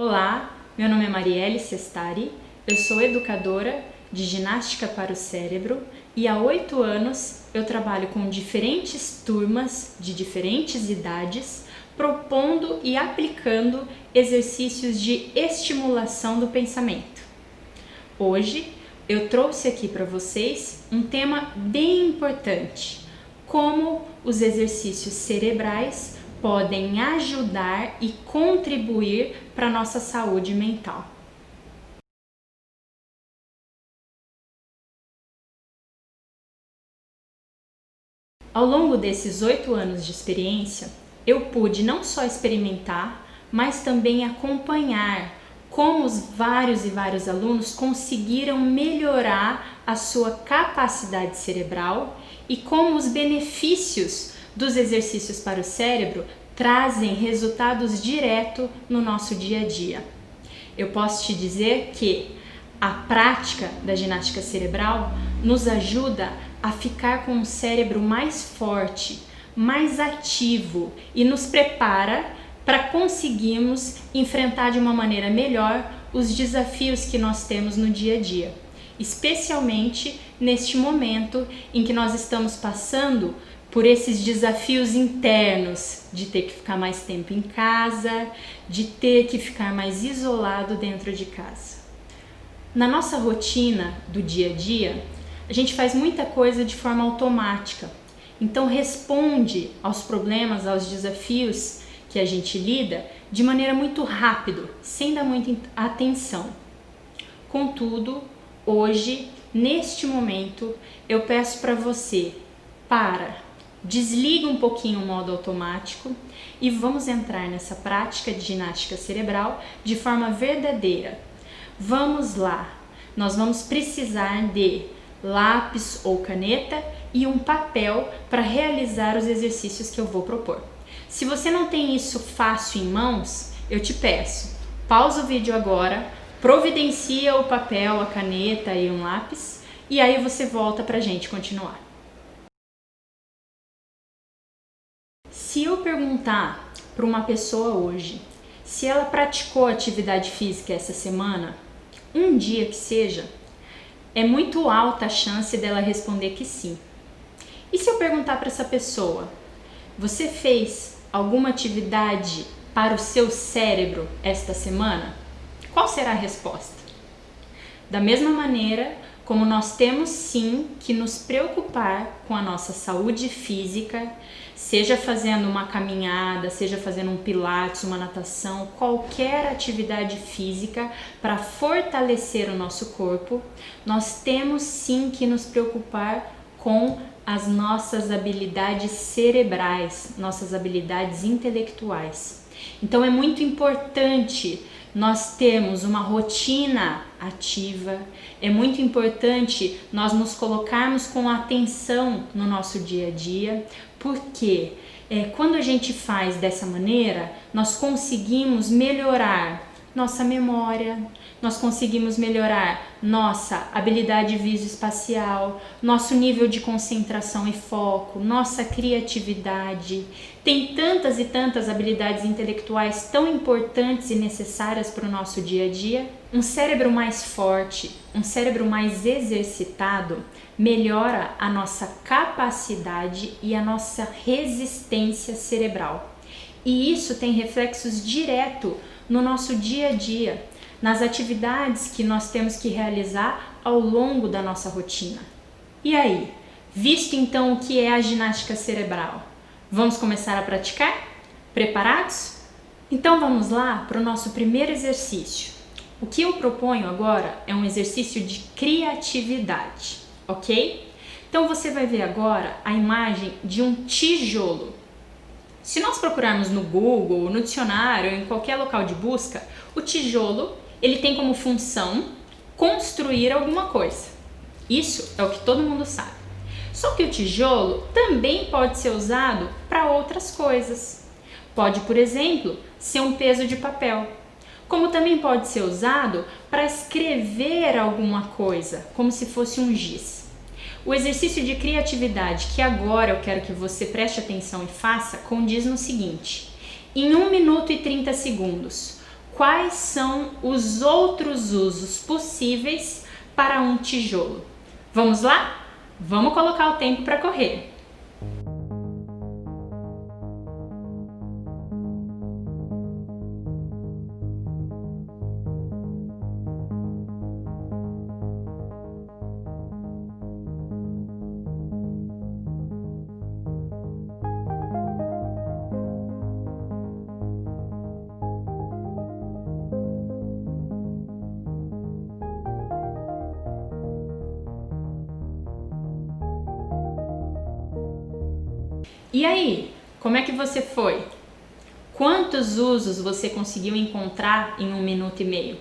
Olá, meu nome é Marielle Sestari, eu sou educadora de ginástica para o cérebro e há 8 anos eu trabalho com diferentes turmas de diferentes idades, propondo e aplicando exercícios de estimulação do pensamento. Hoje eu trouxe aqui para vocês um tema bem importante: como os exercícios cerebrais podem ajudar e contribuir para a nossa saúde mental. Ao longo desses 8 anos de experiência, eu pude não só experimentar, mas também acompanhar como os vários alunos conseguiram melhorar a sua capacidade cerebral e como os benefícios dos exercícios para o cérebro trazem resultados diretos no nosso dia a dia. Eu posso te dizer que a prática da ginástica cerebral nos ajuda a ficar com um cérebro mais forte, mais ativo e nos prepara para conseguirmos enfrentar de uma maneira melhor os desafios que nós temos no dia a dia, especialmente neste momento em que nós estamos passando por esses desafios internos de ter que ficar mais tempo em casa, de ter que ficar mais isolado dentro de casa. Na nossa rotina do dia a dia, a gente faz muita coisa de forma automática, então responde aos problemas, aos desafios que a gente lida de maneira muito rápida, sem dar muita atenção. Contudo, hoje, neste momento, eu peço para você, desliga um pouquinho o modo automático e vamos entrar nessa prática de ginástica cerebral de forma verdadeira. Vamos lá, nós vamos precisar de lápis ou caneta e um papel para realizar os exercícios que eu vou propor. Se você não tem isso fácil em mãos, eu te peço, pausa o vídeo agora, providencia o papel, a caneta e um lápis e aí você volta para a gente continuar. Se eu perguntar para uma pessoa hoje se ela praticou atividade física essa semana, um dia que seja, é muito alta a chance dela responder que sim. E se eu perguntar para essa pessoa, você fez alguma atividade para o seu cérebro esta semana? Qual será a resposta? Da mesma maneira como nós temos sim que nos preocupar com a nossa saúde física, seja fazendo uma caminhada, seja fazendo um pilates, uma natação, qualquer atividade física para fortalecer o nosso corpo, nós temos sim que nos preocupar com as nossas habilidades cerebrais, nossas habilidades intelectuais. Então é muito importante nós termos uma rotina ativa, é muito importante nós nos colocarmos com atenção no nosso dia a dia, porque quando a gente faz dessa maneira, nós conseguimos melhorar nossa memória, nós conseguimos melhorar nossa habilidade visoespacial, nosso nível de concentração e foco, nossa criatividade. Tem tantas e tantas habilidades intelectuais tão importantes e necessárias para o nosso dia a dia. Um cérebro mais forte, um cérebro mais exercitado, melhora a nossa capacidade e a nossa resistência cerebral. E isso tem reflexos diretos no nosso dia a dia, nas atividades que nós temos que realizar ao longo da nossa rotina. E aí, visto então o que é a ginástica cerebral, vamos começar a praticar? Preparados? Então vamos lá para o nosso primeiro exercício. O que eu proponho agora é um exercício de criatividade, ok? Então você vai ver agora a imagem de um tijolo. Se nós procurarmos no Google, no dicionário, em qualquer local de busca, o tijolo ele tem como função construir alguma coisa. Isso é o que todo mundo sabe. Só que o tijolo também pode ser usado para outras coisas. Pode, por exemplo, ser um peso de papel. Como também pode ser usado para escrever alguma coisa, como se fosse um giz. O exercício de criatividade que agora eu quero que você preste atenção e faça condiz no seguinte: em 1 minuto e 30 segundos, quais são os outros usos possíveis para um tijolo. Vamos lá? Vamos colocar o tempo para correr. E aí, como é que você foi? Quantos usos você conseguiu encontrar em 1 minuto e meio?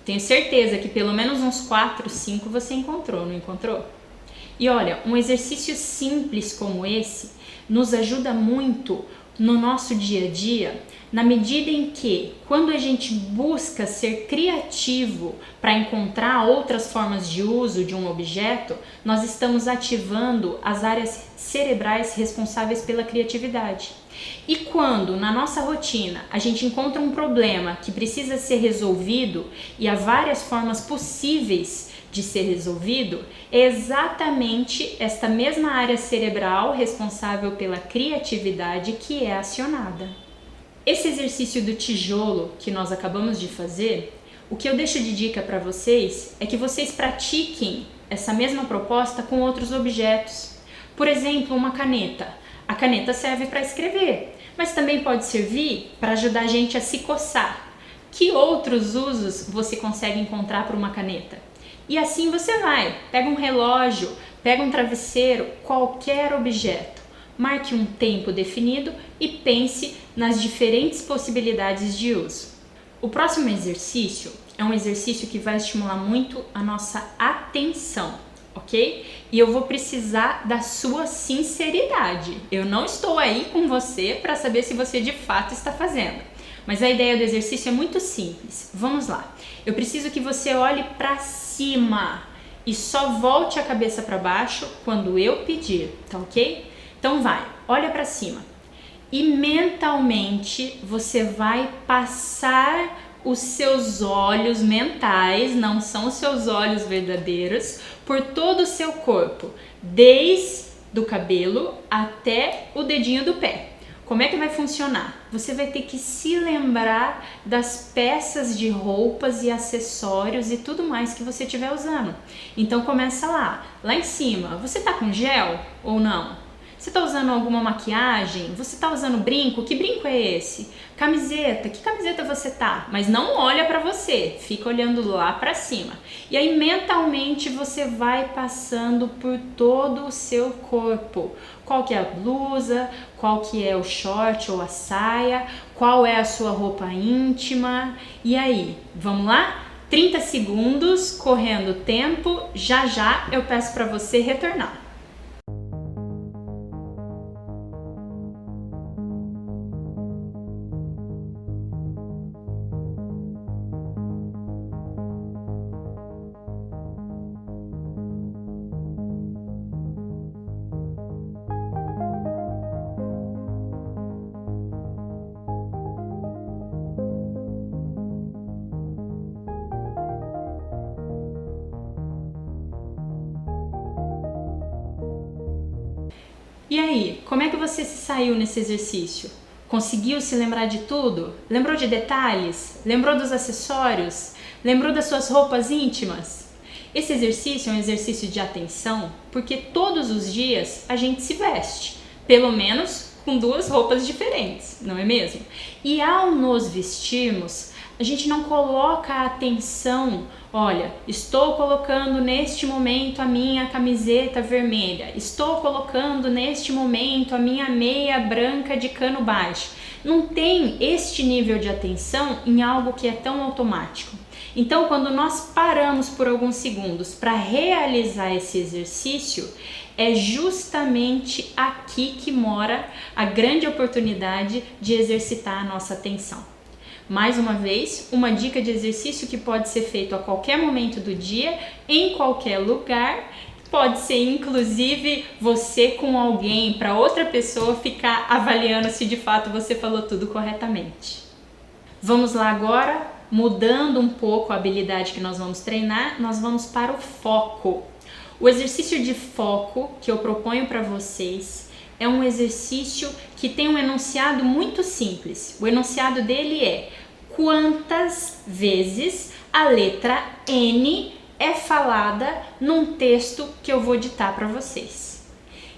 Tenho certeza que pelo menos uns 4, 5 você encontrou, não encontrou? E olha, um exercício simples como esse nos ajuda muito no nosso dia a dia, na medida em que, quando a gente busca ser criativo para encontrar outras formas de uso de um objeto, nós estamos ativando as áreas cerebrais responsáveis pela criatividade. E quando, na nossa rotina, a gente encontra um problema que precisa ser resolvido e há várias formas possíveis de ser resolvido, é exatamente esta mesma área cerebral responsável pela criatividade que é acionada. Esse exercício do tijolo que nós acabamos de fazer, o que eu deixo de dica para vocês é que vocês pratiquem essa mesma proposta com outros objetos. Por exemplo, uma caneta. A caneta serve para escrever, mas também pode servir para ajudar a gente a se coçar. Que outros usos você consegue encontrar para uma caneta? E assim você vai, pega um relógio, pega um travesseiro, qualquer objeto. Marque um tempo definido e pense nas diferentes possibilidades de uso. O próximo exercício é um exercício que vai estimular muito a nossa atenção, ok? E eu vou precisar da sua sinceridade. Eu não estou aí com você para saber se você de fato está fazendo. Mas a ideia do exercício é muito simples. Vamos lá. Eu preciso que você olhe para cima e só volte a cabeça para baixo quando eu pedir, tá ok? Então vai, olha para cima. E mentalmente você vai passar os seus olhos mentais, não são os seus olhos verdadeiros, por todo o seu corpo, desde o cabelo até o dedinho do pé. Como é que vai funcionar? Você vai ter que se lembrar das peças de roupas e acessórios e tudo mais que você estiver usando. Então começa lá em cima. Você tá com gel ou não? Você tá usando alguma maquiagem? Você tá usando brinco? Que brinco é esse? Camiseta? Que camiseta você tá? Mas não olha pra você, fica olhando lá pra cima. E aí mentalmente você vai passando por todo o seu corpo. Qual que é a blusa? Qual que é o short ou a saia? Qual é a sua roupa íntima? E aí, vamos lá? 30 segundos, correndo o tempo, já eu peço pra você retornar. E aí, como é que você se saiu nesse exercício? Conseguiu se lembrar de tudo? Lembrou de detalhes? Lembrou dos acessórios? Lembrou das suas roupas íntimas? Esse exercício é um exercício de atenção porque todos os dias a gente se veste, pelo menos com 2 roupas diferentes, não é mesmo? E ao nos vestirmos, a gente não coloca a atenção, olha, estou colocando neste momento a minha camiseta vermelha, estou colocando neste momento a minha meia branca de cano baixo. Não tem este nível de atenção em algo que é tão automático. Então, quando nós paramos por alguns segundos para realizar esse exercício, é justamente aqui que mora a grande oportunidade de exercitar a nossa atenção. Mais uma vez, uma dica de exercício que pode ser feito a qualquer momento do dia, em qualquer lugar. Pode ser inclusive você com alguém, para outra pessoa ficar avaliando se de fato você falou tudo corretamente. Vamos lá agora, mudando um pouco a habilidade que nós vamos treinar, nós vamos para o foco. O exercício de foco que eu proponho para vocês é um exercício que tem um enunciado muito simples. O enunciado dele é: quantas vezes a letra N é falada num texto que eu vou ditar para vocês.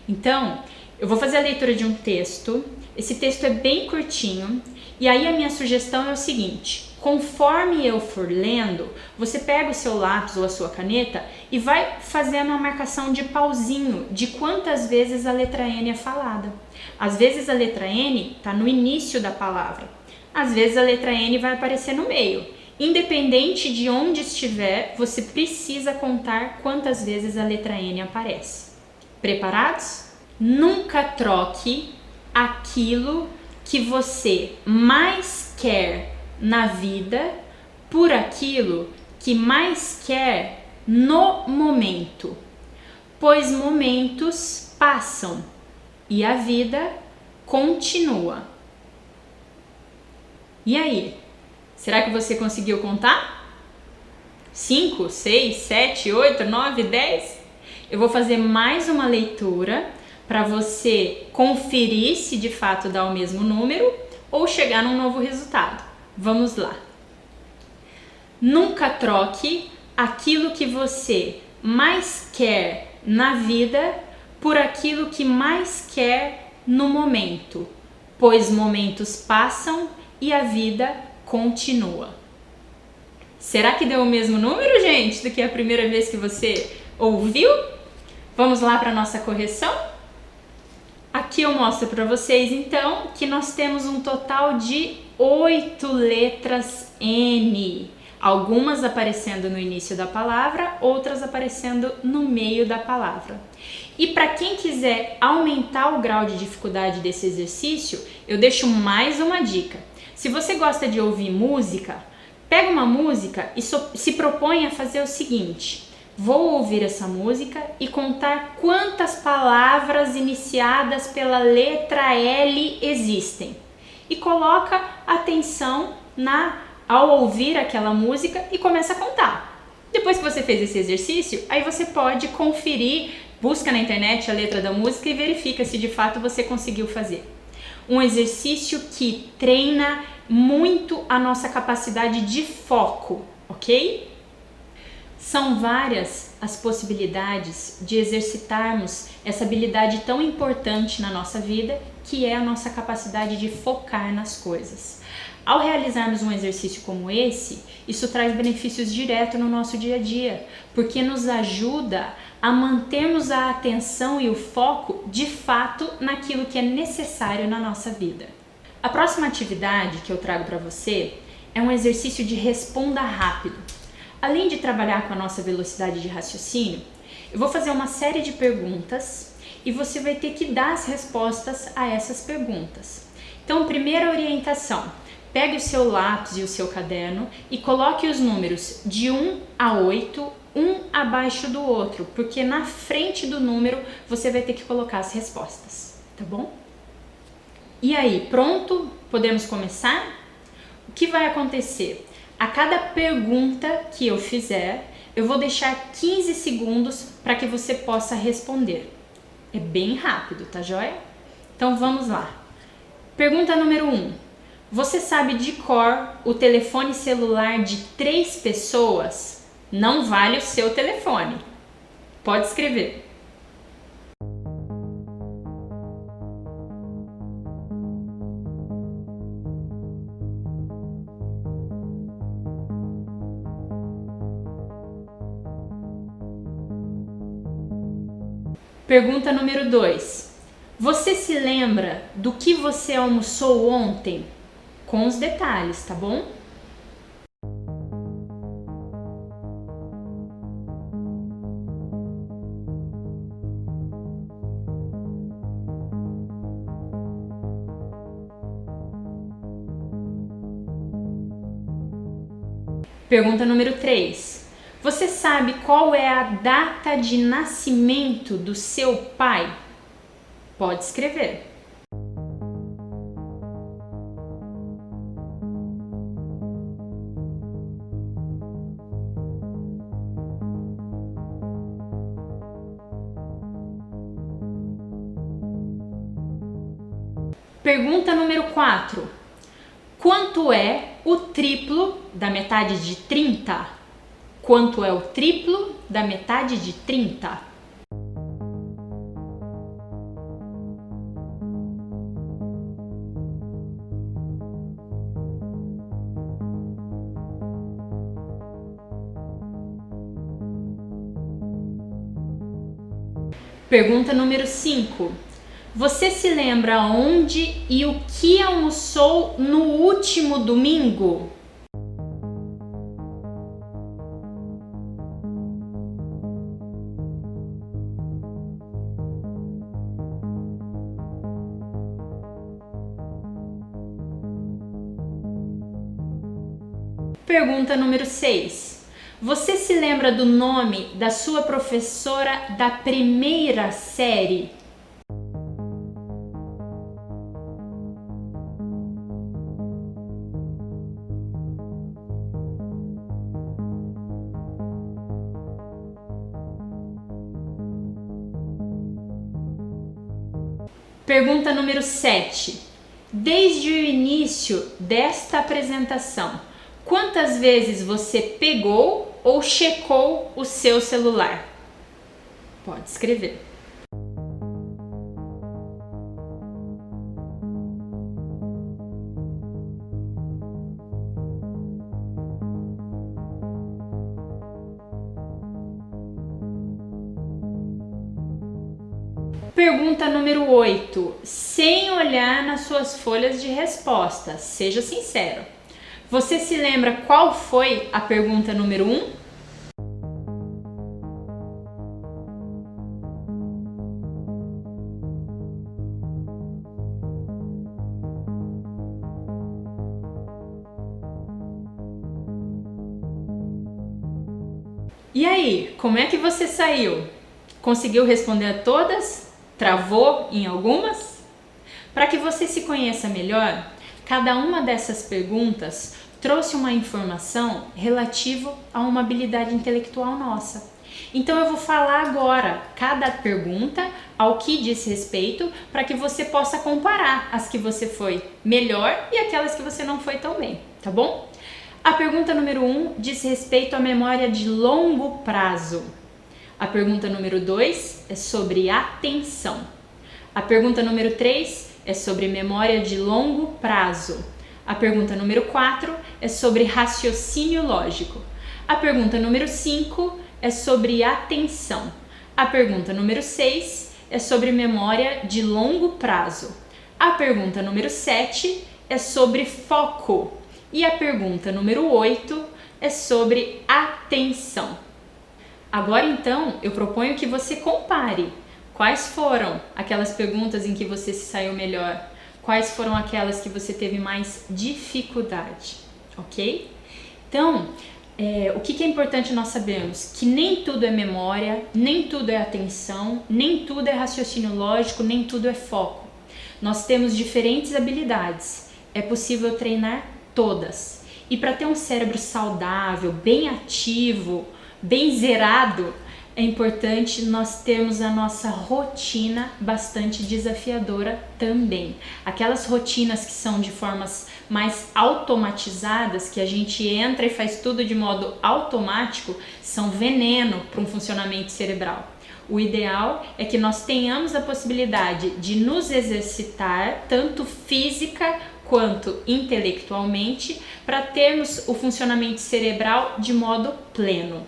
Então, eu vou fazer a leitura de um texto. Esse texto é bem curtinho e aí a minha sugestão é o seguinte: conforme eu for lendo, você pega o seu lápis ou a sua caneta e vai fazendo uma marcação de pauzinho de quantas vezes a letra N é falada. Às vezes a letra N está no início da palavra, às vezes a letra N vai aparecer no meio. Independente de onde estiver, você precisa contar quantas vezes a letra N aparece. Preparados? Nunca troque aquilo que você mais quer na vida por aquilo que mais quer no momento, pois momentos passam e a vida continua. E aí, será que você conseguiu contar? 5, 6, 7, 8, 9, 10? Eu vou fazer mais uma leitura para você conferir se de fato dá o mesmo número ou chegar num novo resultado. Vamos lá. Nunca troque aquilo que você mais quer na vida por aquilo que mais quer no momento, pois momentos passam e a vida continua. Será que deu o mesmo número, gente, do que a primeira vez que você ouviu? Vamos lá para a nossa correção? Aqui eu mostro para vocês, então, que nós temos um total de 8 letras N. Algumas aparecendo no início da palavra, outras aparecendo no meio da palavra. E para quem quiser aumentar o grau de dificuldade desse exercício, eu deixo mais uma dica. Se você gosta de ouvir música, pega uma música e se propõe a fazer o seguinte: vou ouvir essa música e contar quantas palavras iniciadas pela letra L existem. E coloca atenção ao ouvir aquela música e começa a contar. Depois que você fez esse exercício, aí você pode conferir, busca na internet a letra da música e verifica se de fato você conseguiu fazer. Um exercício que treina muito a nossa capacidade de foco, ok? São várias as possibilidades de exercitarmos essa habilidade tão importante na nossa vida, que é a nossa capacidade de focar nas coisas. Ao realizarmos um exercício como esse, isso traz benefícios diretos no nosso dia a dia, porque nos ajuda a mantermos a atenção e o foco de fato naquilo que é necessário na nossa vida. A próxima atividade que eu trago para você é um exercício de responda rápido. Além de trabalhar com a nossa velocidade de raciocínio, eu vou fazer uma série de perguntas e você vai ter que dar as respostas a essas perguntas. Então, primeira orientação: pegue o seu lápis e o seu caderno e coloque os números de 1 a 8, um abaixo do outro, porque na frente do número você vai ter que colocar as respostas, tá bom? E aí, pronto? Podemos começar? O que vai acontecer? A cada pergunta que eu fizer, eu vou deixar 15 segundos para que você possa responder. É bem rápido, tá joia? Então vamos lá. Pergunta número 1. Você sabe de cor o telefone celular de 3 pessoas? Não vale o seu telefone. Pode escrever. Pergunta número 2. Você se lembra do que você almoçou ontem? Com os detalhes, tá bom? Pergunta número 3. Você sabe qual é a data de nascimento do seu pai? Pode escrever. Pergunta número 4. Quanto é o triplo da metade de 30? Quanto é o triplo da metade de 30? Pergunta número 5. Você se lembra onde e o que almoçou no último domingo? Pergunta número 6. Você se lembra do nome da sua professora da primeira série? Pergunta número 7. Desde o início desta apresentação, quantas vezes você pegou ou checou o seu celular? Pode escrever. Pergunta número 8. Sem olhar nas suas folhas de resposta, seja sincero. Você se lembra qual foi a pergunta número 1? E aí, como é que você saiu? Conseguiu responder a todas? Travou em algumas? Para que você se conheça melhor, cada uma dessas perguntas trouxe uma informação relativa a uma habilidade intelectual nossa. Então eu vou falar agora cada pergunta ao que diz respeito para que você possa comparar as que você foi melhor e aquelas que você não foi tão bem, tá bom? A pergunta número 1 diz respeito à memória de longo prazo. A pergunta número 2 é sobre atenção. A pergunta número 3 é sobre memória de longo prazo. A pergunta número 4 é sobre raciocínio lógico. A pergunta número 5 é sobre atenção. A pergunta número 6 é sobre memória de longo prazo. A pergunta número 7 é sobre foco. E a pergunta número 8 é sobre atenção. Agora então, eu proponho que você compare quais foram aquelas perguntas em que você se saiu melhor, quais foram aquelas que você teve mais dificuldade, ok? Então, o que é importante nós sabermos? Que nem tudo é memória, nem tudo é atenção, nem tudo é raciocínio lógico, nem tudo é foco. Nós temos diferentes habilidades, é possível treinar todas. E para ter um cérebro saudável, bem ativo, bem zerado, é importante nós termos a nossa rotina bastante desafiadora também. Aquelas rotinas que são de formas mais automatizadas, que a gente entra e faz tudo de modo automático, são veneno para um funcionamento cerebral. O ideal é que nós tenhamos a possibilidade de nos exercitar, tanto física quanto intelectualmente, para termos o funcionamento cerebral de modo pleno.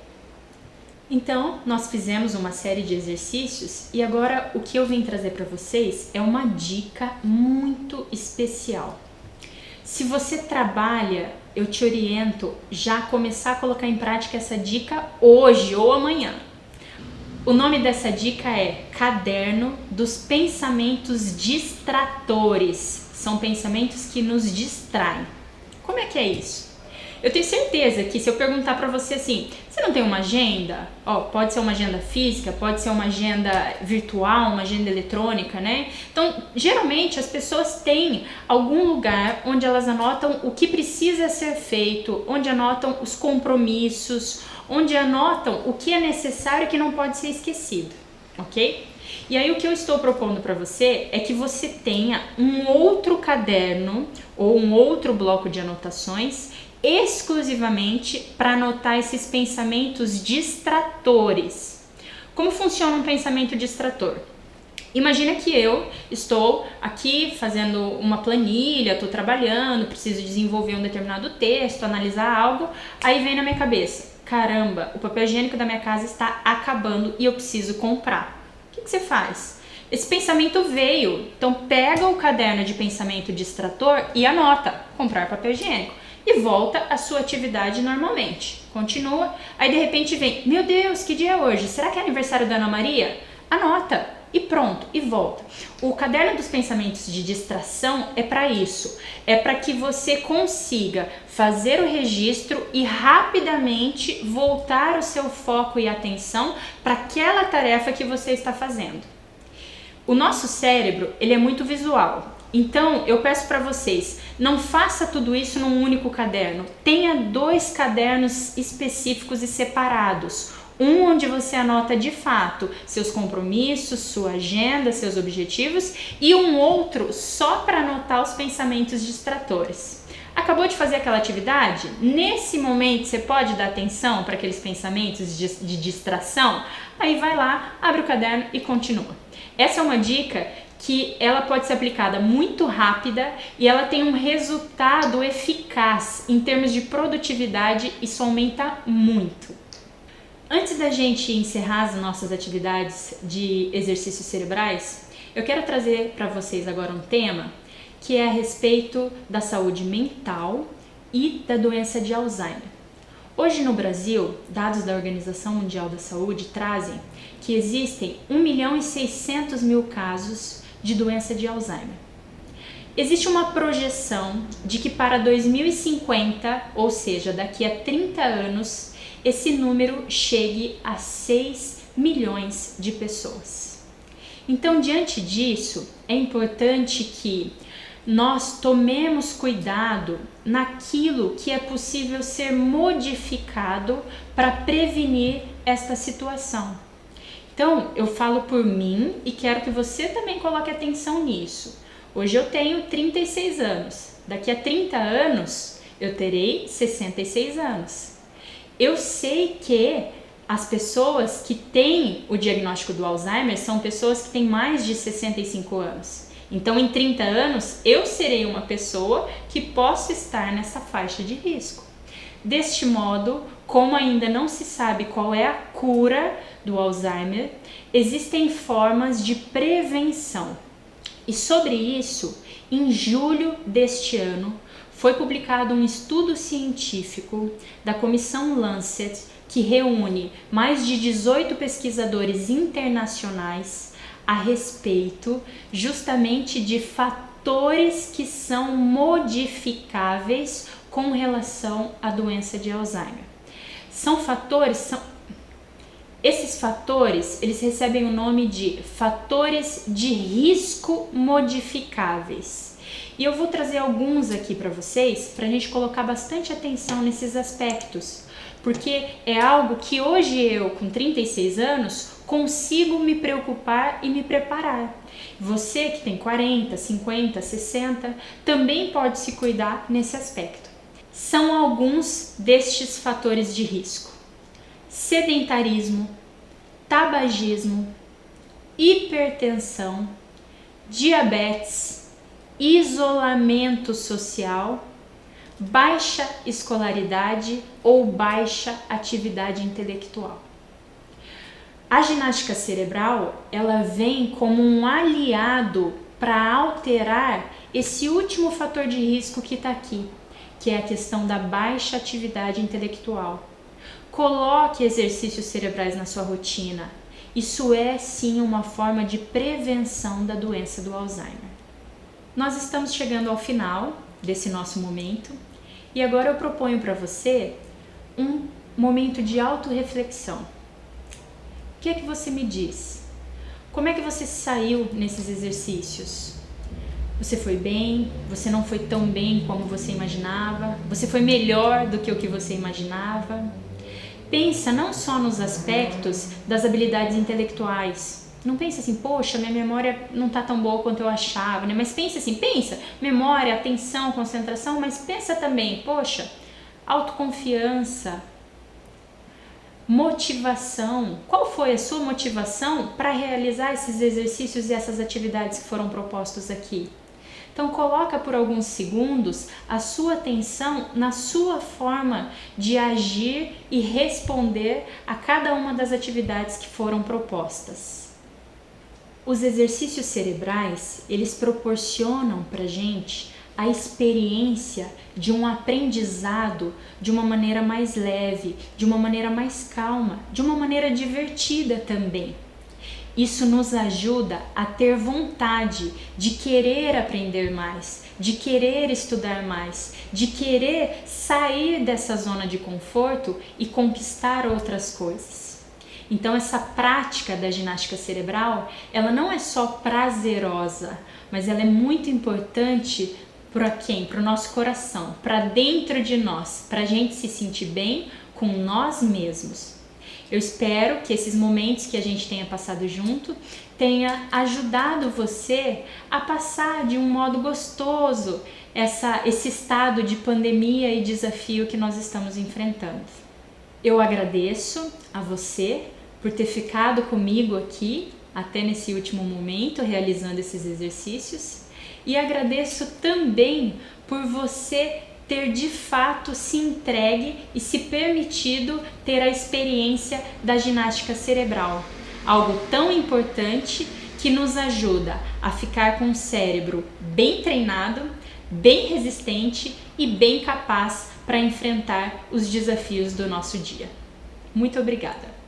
Então, nós fizemos uma série de exercícios e agora o que eu vim trazer para vocês é uma dica muito especial. Se você trabalha, eu te oriento já a começar a colocar em prática essa dica hoje ou amanhã. O nome dessa dica é Caderno dos Pensamentos Distratores. São pensamentos que nos distraem. Como é que é isso? Eu tenho certeza que se eu perguntar para você assim, você não tem uma agenda? Pode ser uma agenda física, pode ser uma agenda virtual, uma agenda eletrônica, né? Então, geralmente as pessoas têm algum lugar onde elas anotam o que precisa ser feito, onde anotam os compromissos, onde anotam o que é necessário e que não pode ser esquecido, ok? E aí o que eu estou propondo para você é que você tenha um outro caderno ou um outro bloco de anotações exclusivamente para anotar esses pensamentos distratores. Como funciona um pensamento distrator? Imagina que eu estou aqui fazendo uma planilha, estou trabalhando, preciso desenvolver um determinado texto, analisar algo, aí vem na minha cabeça, caramba, o papel higiênico da minha casa está acabando e eu preciso comprar. O que você faz? Esse pensamento veio, então pega o caderno de pensamento distrator e anota, comprar papel higiênico, e volta à sua atividade normalmente. Continua, aí de repente vem, meu Deus, que dia é hoje? Será que é aniversário da Ana Maria? Anota e pronto, e volta. O caderno dos pensamentos de distração é para isso, é para que você consiga fazer o registro e rapidamente voltar o seu foco e atenção para aquela tarefa que você está fazendo. O nosso cérebro, ele é muito visual. Então, eu peço para vocês, não faça tudo isso num único caderno. Tenha 2 cadernos específicos e separados. Um onde você anota de fato seus compromissos, sua agenda, seus objetivos, e um outro só para anotar os pensamentos distratores. Acabou de fazer aquela atividade? Nesse momento você pode dar atenção para aqueles pensamentos de distração? Aí vai lá, abre o caderno e continua. Essa é uma dica que ela pode ser aplicada muito rápida e ela tem um resultado eficaz em termos de produtividade, isso aumenta muito. Antes da gente encerrar as nossas atividades de exercícios cerebrais, eu quero trazer para vocês agora um tema que é a respeito da saúde mental e da doença de Alzheimer. Hoje no Brasil, dados da Organização Mundial da Saúde trazem que existem 1.600.000 casos de doença de Alzheimer. Existe uma projeção de que para 2050, ou seja, daqui a 30 anos, esse número chegue a 6 milhões de pessoas. Então, diante disso, é importante que nós tomemos cuidado naquilo que é possível ser modificado para prevenir esta situação. Então, eu falo por mim e quero que você também coloque atenção nisso. Hoje eu tenho 36 anos, daqui a 30 anos eu terei 66 anos. Eu sei que as pessoas que têm o diagnóstico do Alzheimer são pessoas que têm mais de 65 anos. Então, em 30 anos, eu serei uma pessoa que possa estar nessa faixa de risco. Deste modo, como ainda não se sabe qual é a cura do Alzheimer, existem formas de prevenção. E sobre isso, em julho deste ano, foi publicado um estudo científico da Comissão Lancet, que reúne mais de 18 pesquisadores internacionais a respeito justamente de fatores que são modificáveis com relação à doença de Alzheimer. Esses fatores, eles recebem o nome de fatores de risco modificáveis. E eu vou trazer alguns aqui para vocês, para a gente colocar bastante atenção nesses aspectos, porque é algo que hoje eu, com 36 anos, consigo me preocupar e me preparar. Você que tem 40, 50, 60, também pode se cuidar nesse aspecto. São alguns destes fatores de risco: sedentarismo, tabagismo, hipertensão, diabetes, isolamento social, baixa escolaridade ou baixa atividade intelectual. A ginástica cerebral, ela vem como um aliado para alterar esse último fator de risco que está aqui, que é a questão da baixa atividade intelectual. Coloque exercícios cerebrais na sua rotina. Isso é sim uma forma de prevenção da doença do Alzheimer. Nós estamos chegando ao final desse nosso momento e agora eu proponho para você um momento de autorreflexão. O que é que você me diz? Como é que você saiu nesses exercícios? Você foi bem? Você não foi tão bem como você imaginava? Você foi melhor do que o que você imaginava? Pensa não só nos aspectos das habilidades intelectuais, Não pense assim, poxa, minha memória não tá tão boa quanto eu achava, né? Mas pense assim, pensa, memória, atenção, concentração, mas pensa também, poxa, autoconfiança, motivação. Qual foi a sua motivação para realizar esses exercícios e essas atividades que foram propostos aqui? Então coloca por alguns segundos a sua atenção na sua forma de agir e responder a cada uma das atividades que foram propostas. Os exercícios cerebrais, eles proporcionam para a gente a experiência de um aprendizado de uma maneira mais leve, de uma maneira mais calma, de uma maneira divertida também. Isso nos ajuda a ter vontade de querer aprender mais, de querer estudar mais, de querer sair dessa zona de conforto e conquistar outras coisas. Então essa prática da ginástica cerebral, ela não é só prazerosa, mas ela é muito importante para quem? Para o nosso coração, para dentro de nós, para a gente se sentir bem com nós mesmos. Eu espero que esses momentos que a gente tenha passado junto tenha ajudado você a passar de um modo gostoso esse estado de pandemia e desafio que nós estamos enfrentando. Eu agradeço a você por ter ficado comigo aqui até nesse último momento realizando esses exercícios e agradeço também por você ter de fato se entregue e se permitido ter a experiência da ginástica cerebral. Algo tão importante que nos ajuda a ficar com o cérebro bem treinado, bem resistente e bem capaz para enfrentar os desafios do nosso dia. Muito obrigada!